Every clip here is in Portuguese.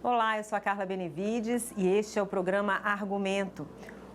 Olá, eu sou a Carla Benevides e este é o programa Argumento.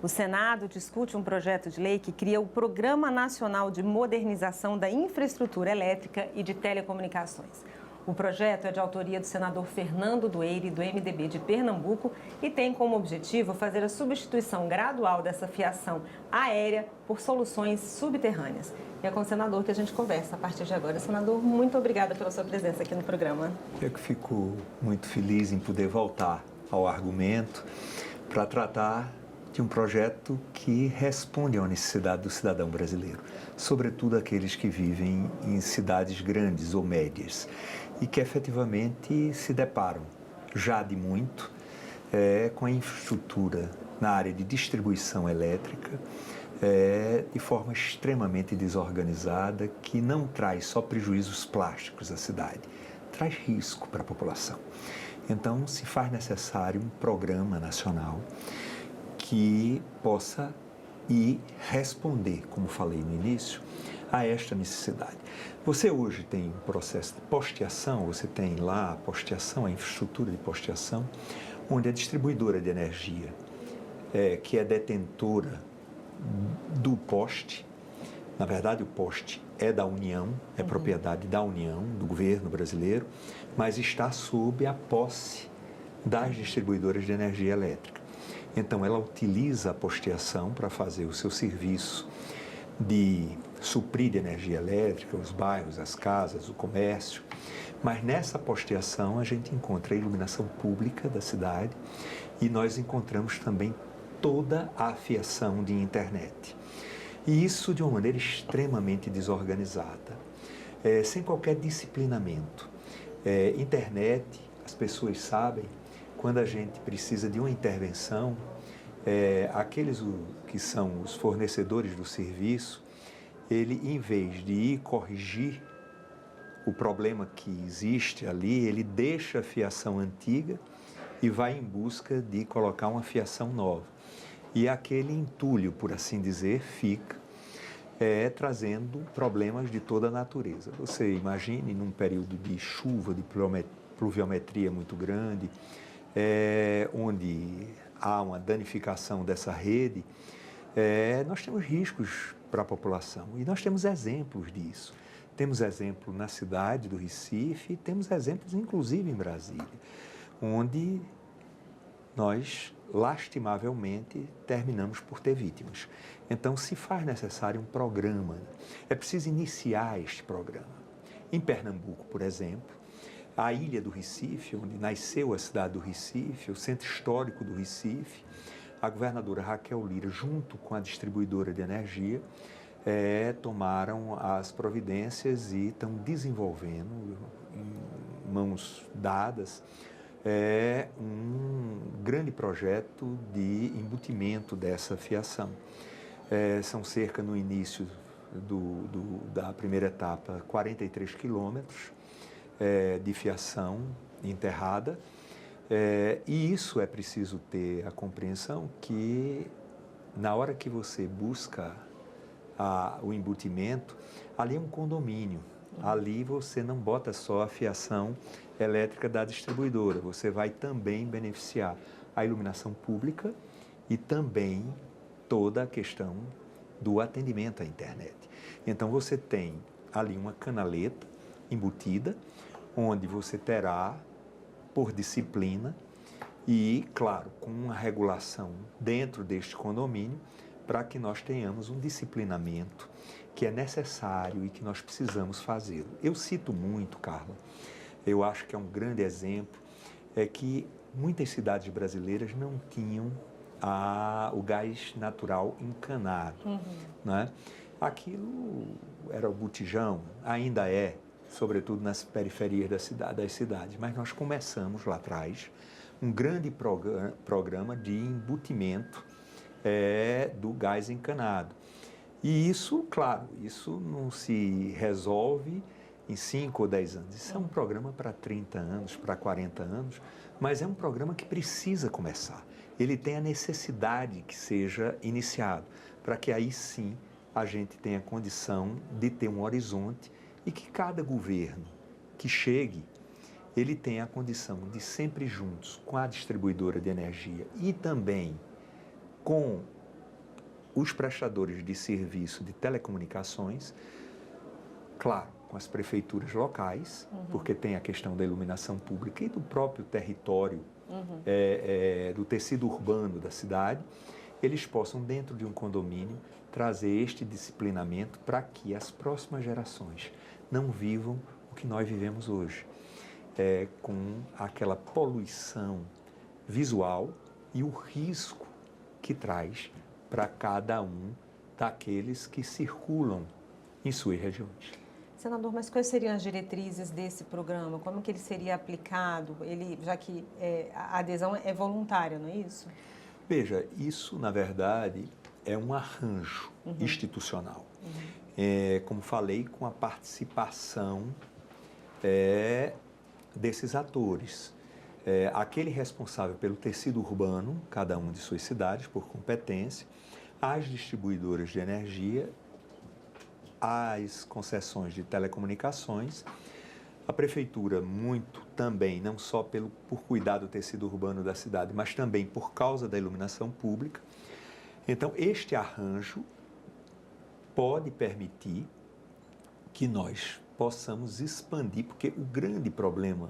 O Senado discute um projeto de lei que cria o Programa Nacional de Modernização da Infraestrutura Elétrica e de Telecomunicações. O projeto é de autoria do senador Fernando Dueire, do MDB de Pernambuco, e tem como objetivo fazer a substituição gradual dessa fiação aérea por soluções subterrâneas. E é com o senador que a gente conversa a partir de agora. Senador, muito obrigada pela sua presença aqui no programa. Eu que fico muito feliz em poder voltar ao argumento para tratar de um projeto que responde à necessidade do cidadão brasileiro, sobretudo aqueles que vivem em cidades grandes ou médias e que efetivamente se deparam já de muito com a infraestrutura na área de distribuição elétrica de forma extremamente desorganizada, que não traz só prejuízos plásticos à cidade, traz risco para a população. Então, se faz necessário um programa nacional que possa ir responder, como falei no início, a esta necessidade. Você hoje tem um processo de posteação, você tem lá a posteação, a infraestrutura de posteação, onde a distribuidora de energia, que é detentora do poste, na verdade o poste é da União, é propriedade da União, do governo brasileiro, mas está sob a posse das distribuidoras de energia elétrica. Então ela utiliza a posteação para fazer o seu serviço de suprir de energia elétrica os bairros, as casas, o comércio, mas nessa posteação a gente encontra a iluminação pública da cidade e nós encontramos também toda a fiação de internet. E isso de uma maneira extremamente desorganizada, sem qualquer disciplinamento. Internet, as pessoas sabem, quando a gente precisa de uma intervenção, aqueles que são os fornecedores do serviço, ele, em vez de ir corrigir o problema que existe ali, ele deixa a fiação antiga e vai em busca de colocar uma fiação nova. E aquele entulho, por assim dizer, fica trazendo problemas de toda a natureza. Você imagine, num período de chuva, de pluviometria muito grande, onde há uma danificação dessa rede, nós temos riscos para a população e nós temos exemplos disso. Temos exemplo na cidade do Recife e temos exemplos inclusive em Brasília, onde nós, lastimavelmente, terminamos por ter vítimas. Então, se faz necessário um programa, é preciso iniciar este programa. Em Pernambuco, por exemplo, a ilha do Recife, onde nasceu a cidade do Recife, o centro histórico do Recife, a governadora Raquel Lira, junto com a distribuidora de energia, tomaram as providências e estão desenvolvendo, em mãos dadas, um grande projeto de embutimento dessa fiação. São cerca, no início da primeira etapa, 43 quilômetros de fiação enterrada, e isso é preciso ter a compreensão que, na hora que você busca o embutimento, ali é um condomínio. Ali você não bota só a fiação elétrica da distribuidora, você vai também beneficiar a iluminação pública e também toda a questão do atendimento à internet. Então você tem ali uma canaleta embutida, onde você terá, por disciplina e, claro, com uma regulação dentro deste condomínio, para que nós tenhamos um disciplinamento que é necessário e que nós precisamos fazê-lo. Eu cito muito, Carla, eu acho que é um grande exemplo, que muitas cidades brasileiras não tinham o gás natural encanado, né? Aquilo era o botijão, ainda é, sobretudo nas periferias das cidades, mas nós começamos lá atrás um grande programa de embutimento do gás encanado. E isso, claro, isso não se resolve em 5 ou 10 anos. Isso é um programa para 30 anos, para 40 anos, mas é um programa que precisa começar. Ele tem a necessidade que seja iniciado, para que aí sim a gente tenha condição de ter um horizonte e que cada governo que chegue ele tem a condição de sempre juntos com a distribuidora de energia e também com os prestadores de serviço de telecomunicações, claro, com as prefeituras locais, porque tem a questão da iluminação pública e do próprio território, do tecido urbano da cidade, eles possam, dentro de um condomínio, trazer este disciplinamento para que as próximas gerações não vivam o que nós vivemos hoje, com aquela poluição visual e o risco que traz para cada um daqueles que circulam em suas regiões. Senador, mas quais seriam as diretrizes desse programa? Como que ele seria aplicado? Já que a adesão é voluntária, não é isso? Veja, isso, na verdade, é um arranjo institucional. Como falei, com a participação desses atores. Aquele responsável pelo tecido urbano, cada um de suas cidades, por competência, as distribuidoras de energia, as concessões de telecomunicações, a prefeitura muito também, não só por cuidar do tecido urbano da cidade, mas também por causa da iluminação pública. Então, este arranjo pode permitir que nós possamos expandir, porque o grande problema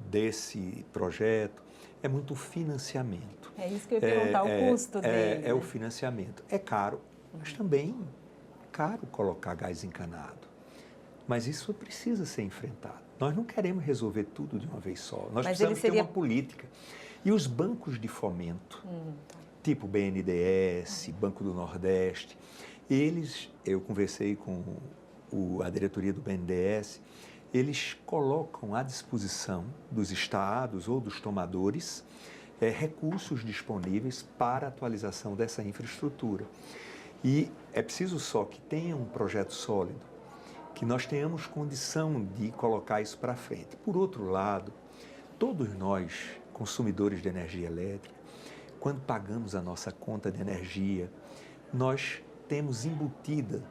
desse projeto é muito o financiamento. É isso que eu ia perguntar, o custo dele. O financiamento. É caro, mas também é caro colocar gás encanado. Mas isso precisa ser enfrentado. Nós não queremos resolver tudo de uma vez só. Nós precisamos ter uma política. E os bancos de fomento, tipo BNDES, Banco do Nordeste, eu conversei com a diretoria do BNDES, eles colocam à disposição dos estados ou dos tomadores recursos disponíveis para a atualização dessa infraestrutura. E é preciso só que tenha um projeto sólido, que nós tenhamos condição de colocar isso para frente. Por outro lado, todos nós, consumidores de energia elétrica, quando pagamos a nossa conta de energia, nós temos embutido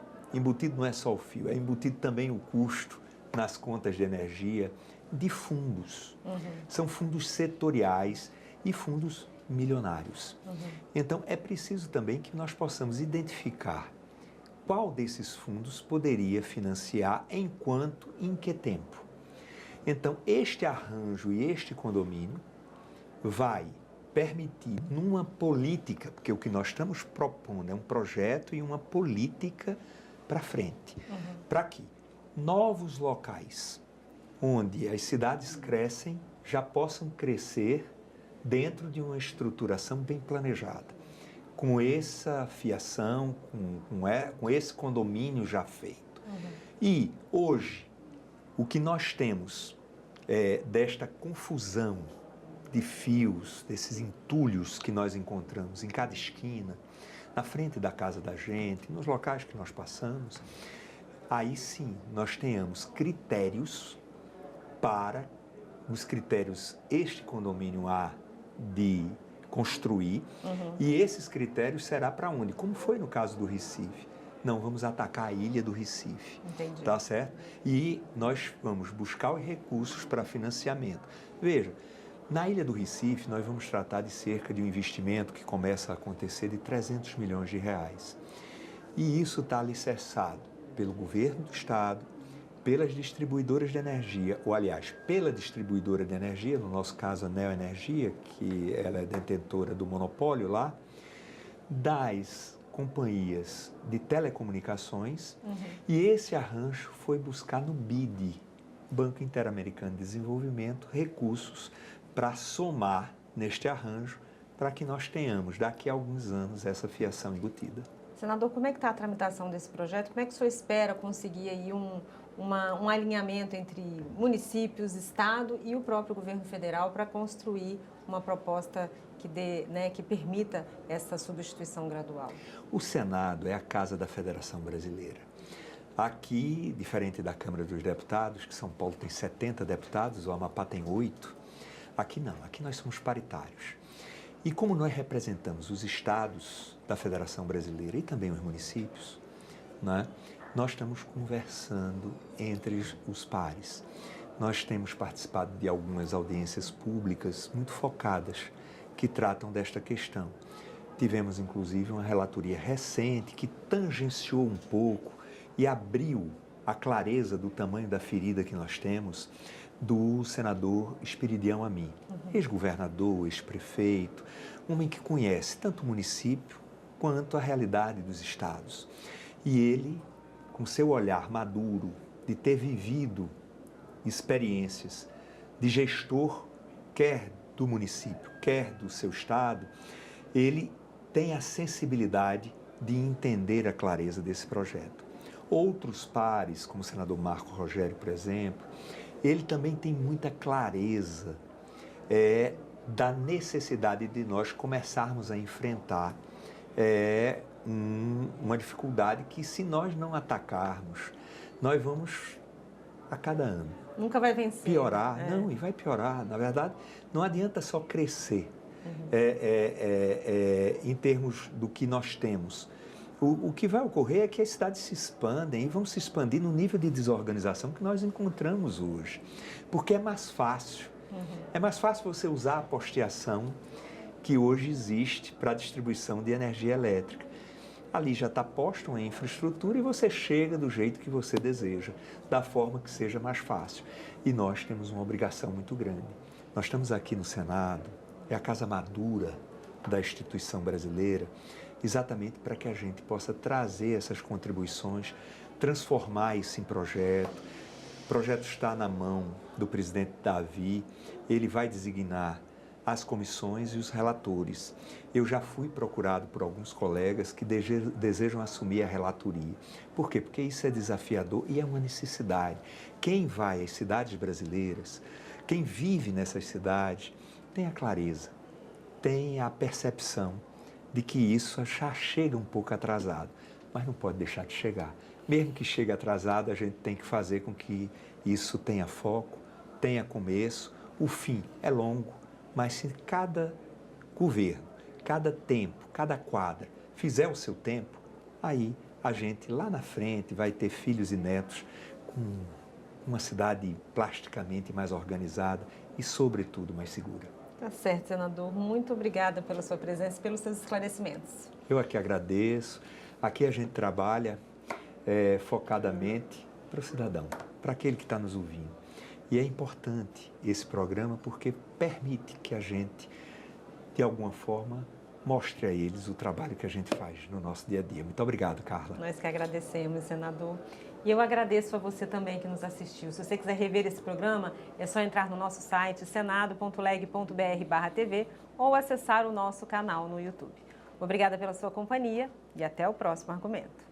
não é só o fio, é embutido também o custo nas contas de energia de fundos. São fundos setoriais e fundos milionários. Então, é preciso também que nós possamos identificar qual desses fundos poderia financiar enquanto, em que tempo. Então, este arranjo e este condomínio vai permitir, numa política, porque o que nós estamos propondo é um projeto e uma política para frente, para que novos locais onde as cidades crescem já possam crescer dentro de uma estruturação bem planejada, com essa fiação, com esse condomínio já feito. E hoje, o que nós temos desta confusão de fios, desses entulhos que nós encontramos em cada esquina, na frente da casa da gente, nos locais que nós passamos, aí sim nós tenhamos critérios para os critérios este condomínio há de construir e esses critérios será para onde? Como foi no caso do Recife. Não vamos atacar a ilha do Recife. Entendi. Tá certo? E nós vamos buscar os recursos para financiamento. Veja, na ilha do Recife nós vamos tratar de cerca de um investimento que começa a acontecer de 300 milhões de reais. E isso está alicerçado pelo governo do estado, pelas distribuidoras de energia, ou aliás, pela distribuidora de energia, no nosso caso a Neoenergia, que ela é detentora do monopólio lá, das companhias de telecomunicações, e esse arranjo foi buscar no BID, Banco Interamericano de Desenvolvimento, recursos para somar neste arranjo, para que nós tenhamos daqui a alguns anos essa fiação embutida. Senador, como é que está a tramitação desse projeto? Como é que o senhor espera conseguir aí um alinhamento entre municípios, Estado e o próprio governo federal para construir uma proposta que permita essa substituição gradual? O Senado é a casa da Federação Brasileira. Aqui, diferente da Câmara dos Deputados, que São Paulo tem 70 deputados, o Amapá tem 8, aqui não, aqui nós somos paritários. E como nós representamos os estados da Federação Brasileira e também os municípios, né, nós estamos conversando entre os pares. nós temos participado de algumas audiências públicas muito focadas que tratam desta questão. Tivemos, inclusive, uma relatoria recente que tangenciou um pouco e abriu a clareza do tamanho da ferida que nós temos do senador Esperidião Amin, ex-governador, ex-prefeito, homem que conhece tanto o município quanto a realidade dos estados. E ele, com seu olhar maduro, de ter vivido experiências de gestor, quer do município, quer do seu estado, ele tem a sensibilidade de entender a clareza desse projeto. Outros pares, como o senador Marco Rogério, por exemplo, ele também tem muita clareza da necessidade de nós começarmos a enfrentar uma dificuldade que, se nós não atacarmos, nós vamos, a cada ano, nunca vai vencer. Piorar. Não, e vai piorar. Na verdade, não adianta só crescer em termos do que nós temos. O que vai ocorrer é que as cidades se expandem e vão se expandir no nível de desorganização que nós encontramos hoje. Porque é mais fácil. É mais fácil você usar a posteação que hoje existe para a distribuição de energia elétrica. Ali já está posta uma infraestrutura e você chega do jeito que você deseja, da forma que seja mais fácil. E nós temos uma obrigação muito grande. Nós estamos aqui no Senado, é a casa madura da instituição brasileira, exatamente para que a gente possa trazer essas contribuições, transformar isso em projeto. O projeto está na mão do presidente Davi, ele vai designar as comissões e os relatores. Eu já fui procurado por alguns colegas que desejam assumir a relatoria. Por quê? Porque isso é desafiador e é uma necessidade. Quem vai às cidades brasileiras, quem vive nessas cidades, tem a clareza, tem a percepção de que isso já chega um pouco atrasado, mas não pode deixar de chegar. Mesmo que chegue atrasado, a gente tem que fazer com que isso tenha foco, tenha começo. O fim é longo, mas se cada governo, cada tempo, cada quadra fizer o seu tempo, aí a gente lá na frente vai ter filhos e netos com uma cidade plasticamente mais organizada e, sobretudo, mais segura. Tá certo, senador. Muito obrigada pela sua presença e pelos seus esclarecimentos. Eu aqui agradeço. Aqui a gente trabalha focadamente para o cidadão, para aquele que está nos ouvindo. E é importante esse programa porque permite que a gente, de alguma forma, mostre a eles o trabalho que a gente faz no nosso dia a dia. Muito obrigado, Carla. Nós que agradecemos, senador. E eu agradeço a você também que nos assistiu. Se você quiser rever esse programa, é só entrar no nosso site senado.leg.br/TV ou acessar o nosso canal no YouTube. Obrigada pela sua companhia e até o próximo argumento.